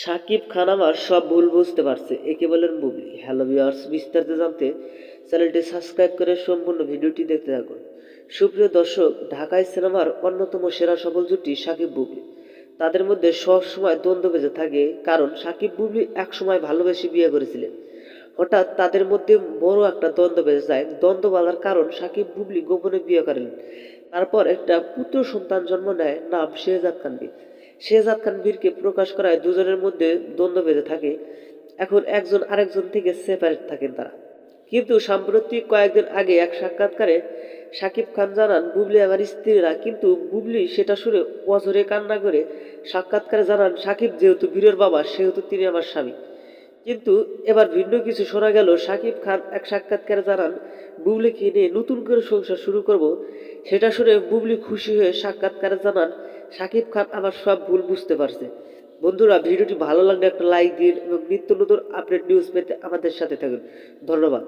শাকিব খান আমার সব ভুল বুঝতে পারছে, একে বলেন বুবলি। হ্যালো ভিউয়ার্স, বিস্তারিত জানতে চ্যানেলটি সাবস্ক্রাইব করে সম্পূর্ণ ভিডিওটি দেখতে থাকুন। সুপ্রিয় দর্শক, ঢাকাই সিনেমার অন্যতম সেরা সফল জুটি শাকিব বুবলি। তাদের মধ্যে সব সময় দ্বন্দ্ব বেজে থাকে, কারণ শাকিব বুবলি একসময় ভালোবেসে বিয়ে করেছিলেন। হঠাৎ তাদের মধ্যে বড় একটা দ্বন্দ্ব বেজে যায়। দ্বন্দ্ব বাঁধার কারণ শাকিব বুবলি গোপনে বিয়ে করেন। তারপর একটা পুত্র সন্তান জন্ম নেয়, নাম শেহজাদ খানবীর। শেহজাদ খানবীরকে প্রকাশ করায় দুজনের মধ্যে দ্বন্দ্ব বেঁধে থাকে। এখন একজন আরেকজন থেকে সেপারেট থাকেন তারা। কিন্তু সাম্প্রতিক কয়েকদিন আগে এক সাক্ষাৎকারে শাকিব খান জানান বুবলি আমার স্ত্রীরা, কিন্তু বুবলি সেটা শুনে অঝরে কান্না করে সাক্ষাৎকারে জানান শাকিব যেহেতু বীরের বাবা সেহেতু তিনি আমার স্বামী। কিন্তু এবার ভিন্ন কিছু শোনা গেল। শাকিব খান এক সাক্ষাৎকারে জানান বুবলিকে নিয়ে নতুন করে সংসার শুরু করব। সেটা শুনে বুবলি খুশি হয়ে সাক্ষাৎকারে জানান শাকিব খান আমার সব ভুল বুঝতে পারছে। বন্ধুরা, ভিডিওটি ভালো লাগলে একটা লাইক দিন এবং নিত্য নতুন আপডেট নিউজ পেতে আমাদের সাথে থাকুন। ধন্যবাদ।